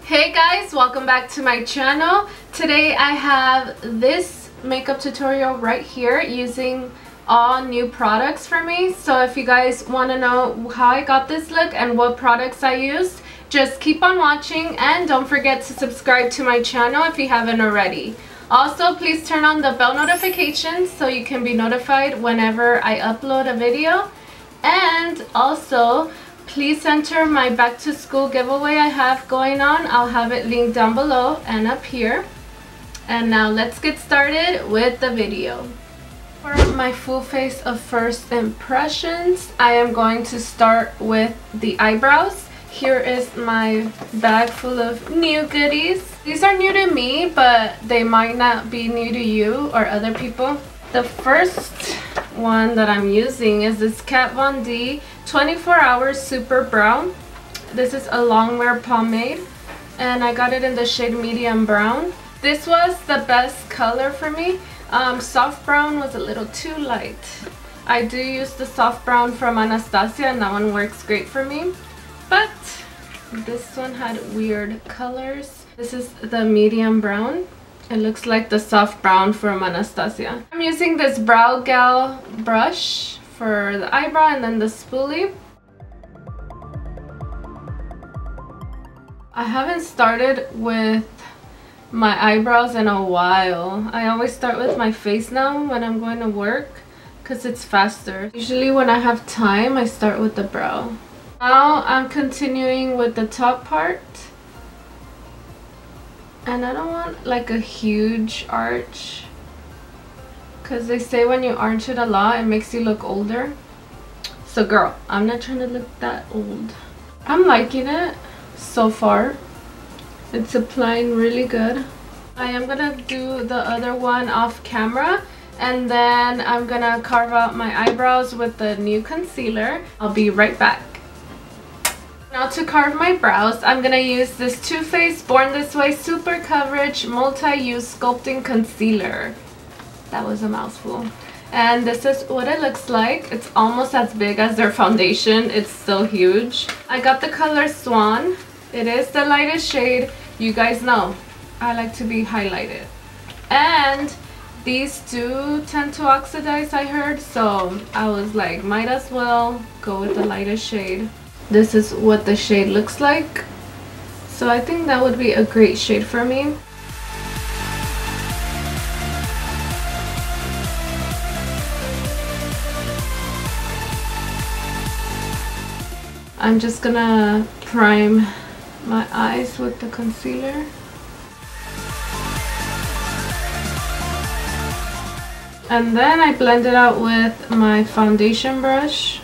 Hey guys, welcome back to my channel. Today I have this makeup tutorial right here using all new products for me. So if you guys want to know how I got this look and what products I used, just keep on watching and don't forget to subscribe to my channel if you haven't already. Also, please turn on the bell notifications so you can be notified whenever I upload a video. And also, please enter my back to school giveaway I have going on. I'll have it linked down below and up here. And now let's get started with the video. For my full face of first impressions, I am going to start with the eyebrows. Here is my bag full of new goodies. These are new to me, but they might not be new to you or other people. The first one that I'm using is this Kat Von D 24 Hours Super Brown. This is a longwear pomade and I got it in the shade medium brown. This was the best color for me. Soft brown was a little too light. I do use the soft brown from Anastasia and that one works great for me. But this one had weird colors. This is the medium brown. It looks like the soft brown from Anastasia. I'm using this Brow Gal brush for the eyebrow and then the spoolie. I haven't started with my eyebrows in a while. I always start with my face now when I'm going to work because it's faster. Usually when I have time, I start with the brow. Now I'm continuing with the top part. And I don't want like a huge arch because they say when you arch it a lot, it makes you look older. So girl, I'm not trying to look that old. I'm liking it so far. It's applying really good. I am gonna do the other one off camera and then I'm gonna carve out my eyebrows with the new concealer. I'll be right back. Now to carve my brows, I'm going to use this Too Faced Born This Way Super Coverage Multi-Use Sculpting Concealer. That was a mouthful. And this is what it looks like. It's almost as big as their foundation. It's so huge. I got the color Swan. It is the lightest shade. You guys know I like to be highlighted. And these do tend to oxidize, I heard. So I was like, might as well go with the lightest shade. This is what the shade looks like. So I think that would be a great shade for me. I'm just gonna prime my eyes with the concealer. And then I blend it out with my foundation brush.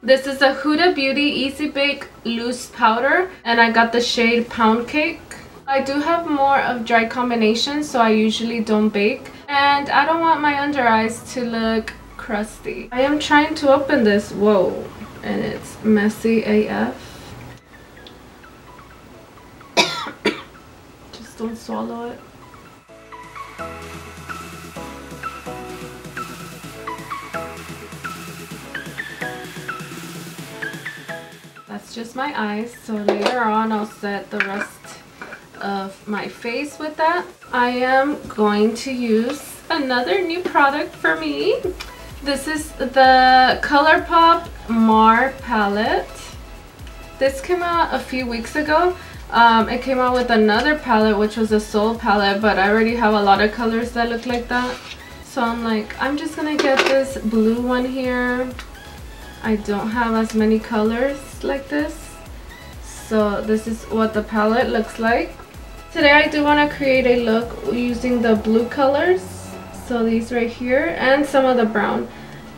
This is a Huda Beauty Easy Bake Loose Powder and I got the shade Pound Cake. I do have more of dry combinations, so I usually don't bake. And I don't want my under eyes to look crusty. I am trying to open this, whoa, and it's messy AF. Just don't swallow it. That's just my eyes, so later on I'll set the rest of my face with that. I am going to use another new product for me. This is the Colourpop Mar palette. This came out a few weeks ago. It came out with another palette which was a Soul palette, but I already have a lot of colors that look like that. So I'm like, I'm just gonna get this blue one here. I don't have as many colors like this, so this is what the palette looks like. Today I do want to create a look using the blue colors, so these right here and some of the brown,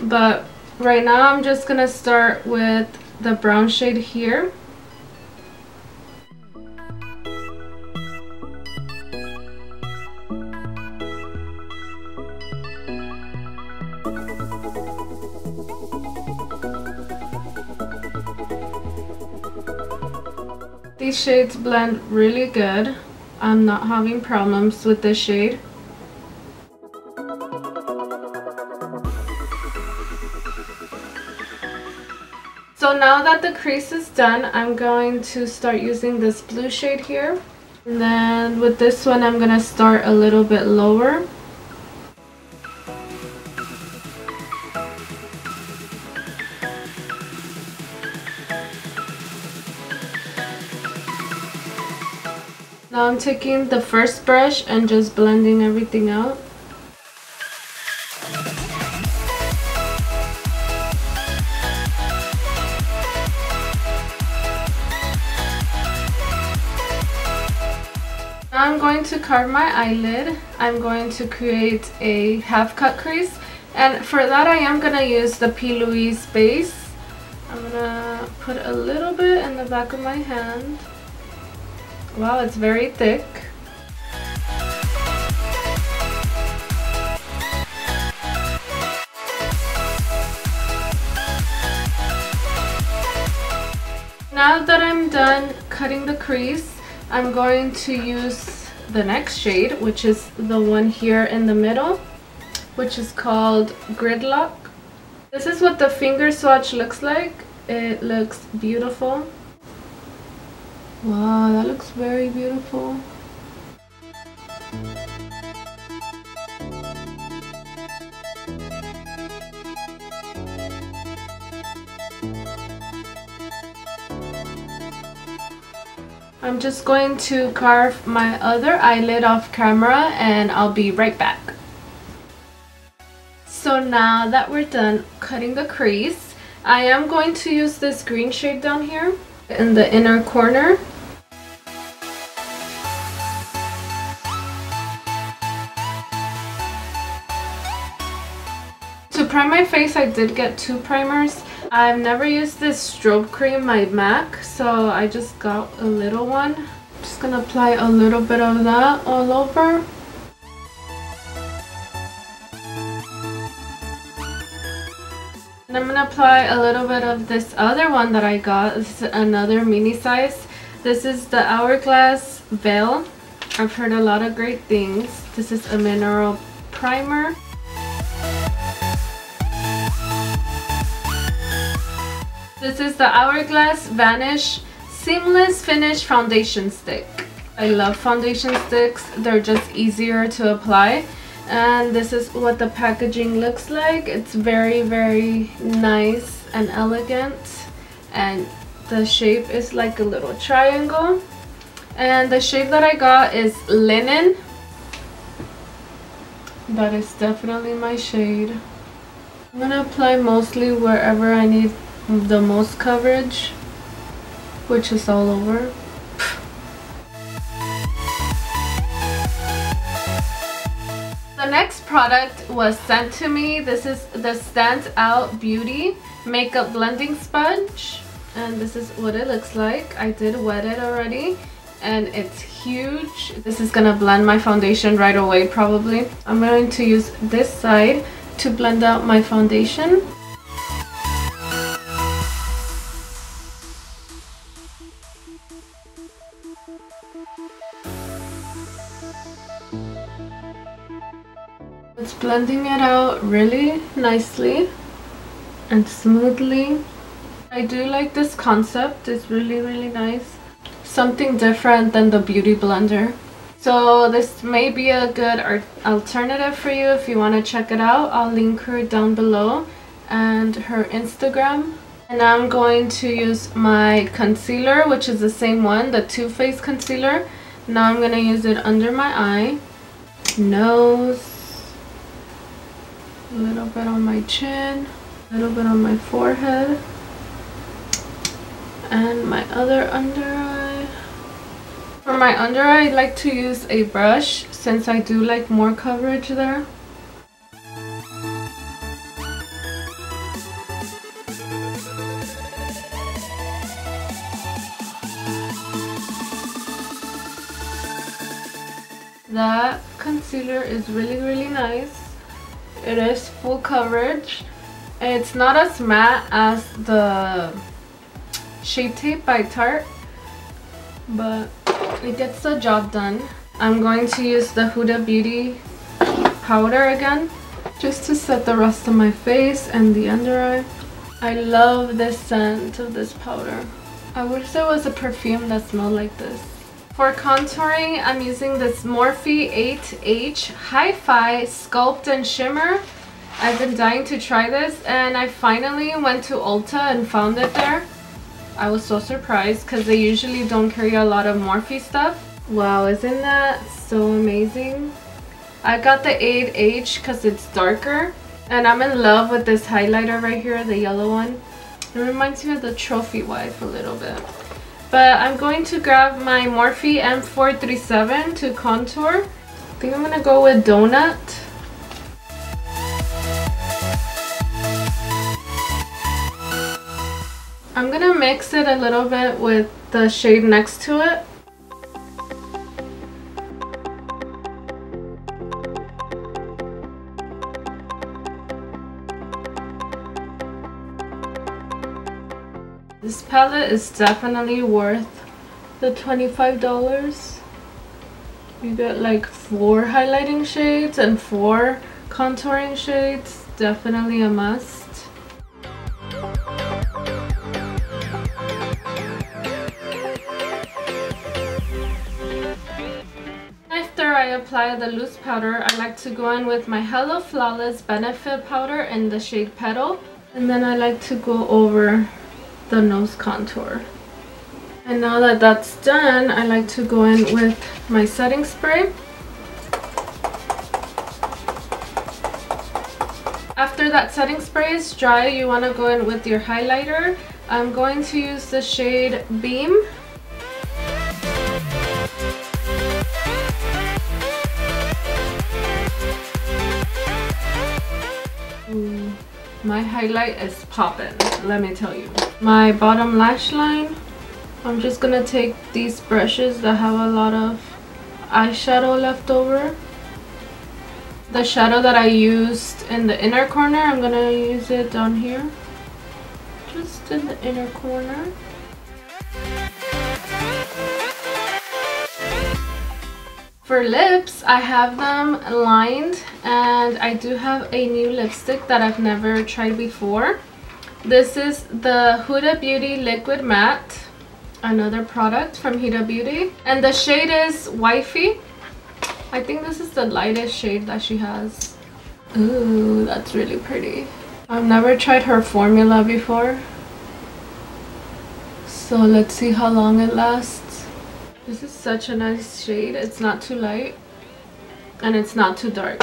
but right now I'm just gonna start with the brown shade here. These shades blend really good. I'm not having problems with this shade. So now that the crease is done, I'm going to start using this blue shade here. And then with this one, I'm gonna start a little bit lower. Now I'm taking the first brush and just blending everything out. Now I'm going to carve my eyelid. I'm going to create a half cut crease, and for that I am going to use the P. Louise base. I'm going to put a little bit in the back of my hand. Wow, it's very thick. Now that I'm done cutting the crease, I'm going to use the next shade, which is the one here in the middle, which is called Gridlock. This is what the finger swatch looks like. It looks beautiful. Wow, that looks very beautiful. I'm just going to carve my other eyelid off camera and I'll be right back. So now that we're done cutting the crease, I am going to use this green shade down here in the inner corner. To prime my face, I did get 2 primers. I've never used this strobe cream by MAC, so I just got a little one. I'm just gonna apply a little bit of that all over. And I'm gonna apply a little bit of this other one that I got. This is another mini size. This is the Hourglass Veil. I've heard a lot of great things. This is a mineral primer. This is the Hourglass Vanish Seamless Finish Foundation Stick. I love foundation sticks. They're just easier to apply. And this is what the packaging looks like. It's very, very nice and elegant. And the shape is like a little triangle. And the shade that I got is Linen. That is definitely my shade. I'm gonna apply mostly wherever I need the most coverage, which is all over. The next product was sent to me. This is the StansOut Beauty Makeup Blending Sponge, and this is what it looks like. I did wet it already and it's huge. This is gonna blend my foundation right away probably. I'm going to use this side to blend out my foundation. It's blending it out really nicely and smoothly. I do like this concept. It's really, really nice. Something different than the Beauty Blender. So this may be a good alternative for you if you want to check it out. I'll link her down below and her Instagram. And now I'm going to use my concealer, which is the same one, the Too Faced concealer. Now I'm going to use it under my eye, nose, a little bit on my chin, a little bit on my forehead, and my other under eye. For my under eye, I like to use a brush since I do like more coverage there. That concealer is really, really nice. It is full coverage. It's not as matte as the Shape Tape by Tarte, but it gets the job done. I'm going to use the Huda Beauty powder again, just to set the rest of my face and the under eye. I love this scent of this powder. I wish there was a perfume that smelled like this. For contouring, I'm using this Morphe 8H Hi-Fi Sculpt and Shimmer. I've been dying to try this, and I finally went to Ulta and found it there. I was so surprised because they usually don't carry a lot of Morphe stuff. Wow, isn't that so amazing? I got the 8H because it's darker, and I'm in love with this highlighter right here, the yellow one. It reminds me of the Trophy Wife a little bit. But I'm going to grab my Morphe M437 to contour. I think I'm going to go with Donut. I'm going to mix it a little bit with the shade next to it. This palette is definitely worth the $25. You get like 4 highlighting shades and 4 contouring shades. Definitely a must. After I apply the loose powder, I like to go in with my Hello Flawless Benefit powder in the shade Petal. And then I like to go over the nose contour. And now that that's done, I like to go in with my setting spray. After that setting spray is dry, you want to go in with your highlighter. I'm going to use the shade Beam. Ooh, my highlight is popping, let me tell you. My bottom lash line, I'm just gonna take these brushes that have a lot of eyeshadow left over. The shadow that I used in the inner corner, I'm gonna use it down here, just in the inner corner. For lips, I have them lined, and I do have a new lipstick that I've never tried before. This is the Huda Beauty Liquid Matte, another product from Huda Beauty, and the shade is Wifey. I think this is the lightest shade that she has. Ooh, that's really pretty. I've never tried her formula before, so let's see how long it lasts. This is such a nice shade. It's not too light and it's not too dark.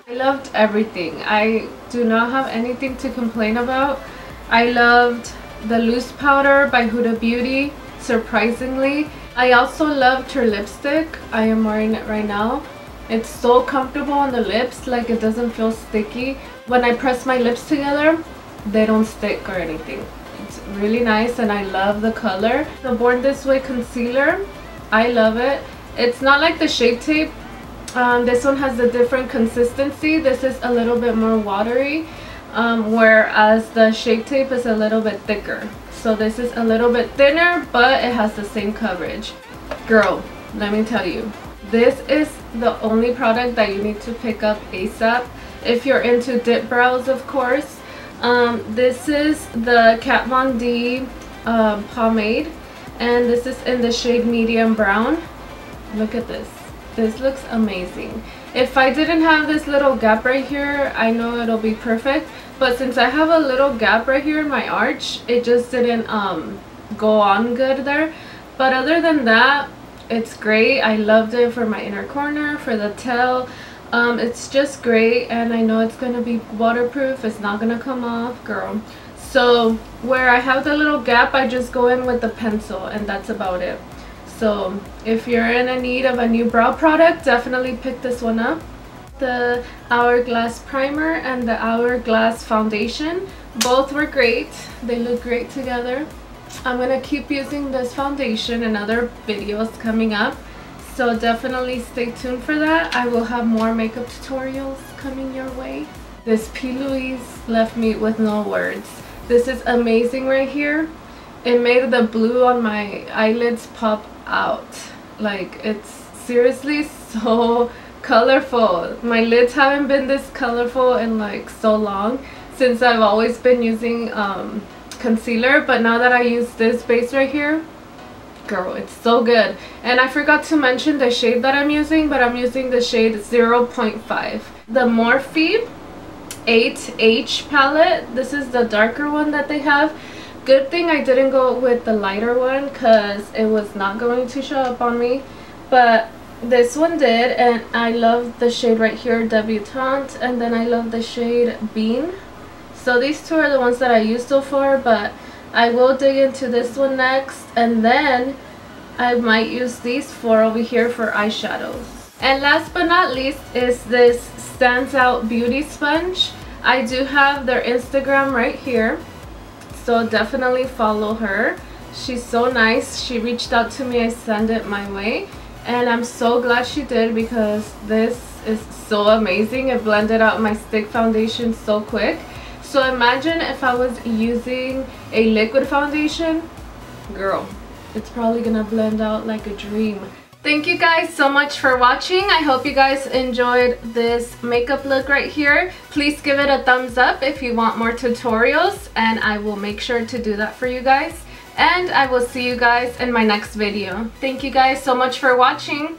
I loved everything. I do not have anything to complain about. I loved the loose powder by Huda Beauty, surprisingly. I also loved her lipstick. I am wearing it right now. It's so comfortable on the lips, like it doesn't feel sticky. When I press my lips together, they don't stick or anything. It's really nice, and I love the color. The Born This Way concealer, I love it. It's not like the Shape Tape. This one has a different consistency. This is a little bit more watery, whereas the Shape Tape is a little bit thicker. So this is a little bit thinner, but it has the same coverage. Girl, let me tell you, this is the only product that you need to pick up ASAP if you're into dip brows, of course. This is the Kat Von D pomade, and this is in the shade medium brown. Look at this. This looks amazing. If I didn't have this little gap right here, I know it'll be perfect, but since I have a little gap right here in my arch, it just didn't go on good there. But other than that, it's great. I loved it for my inner corner, for the tail. It's just great, and I know it's gonna be waterproof. It's not gonna come off, girl. So where I have the little gap, I just go in with the pencil, and that's about it. So if you're in a need of a new brow product, definitely pick this one up. The Hourglass primer and the Hourglass foundation, both were great. They look great together. I'm gonna keep using this foundation in other videos coming up, so definitely stay tuned for that. I will have more makeup tutorials coming your way. This P. Louise left me with no words. This is amazing right here. it made the blue on my eyelids pop out. Like, it's seriously so colorful. My lids haven't been this colorful in like so long, since I've always been using concealer, but now that I use this base right here, girl, it's so good. And I forgot to mention the shade that I'm using, but I'm using the shade 0.5, the Morphe 8H palette. This is the darker one that they have. Good thing I didn't go with the lighter one because it was not going to show up on me, but this one did. And I love the shade right here, Debutante, and then I love the shade Bean. So these two are the ones that I used so far, but I will dig into this one next, and then I might use these four over here for eyeshadows. And last but not least is this StansOut beauty sponge. I do have their Instagram right here, so definitely follow her. She's so nice. She reached out to me, I sent it my way, and I'm so glad she did because this is so amazing. It blended out my stick foundation so quick. So imagine if I was using a liquid foundation, girl, it's probably gonna blend out like a dream. Thank you guys so much for watching. I hope you guys enjoyed this makeup look right here. Please give it a thumbs up if you want more tutorials, and I will make sure to do that for you guys. And I will see you guys in my next video. Thank you guys so much for watching.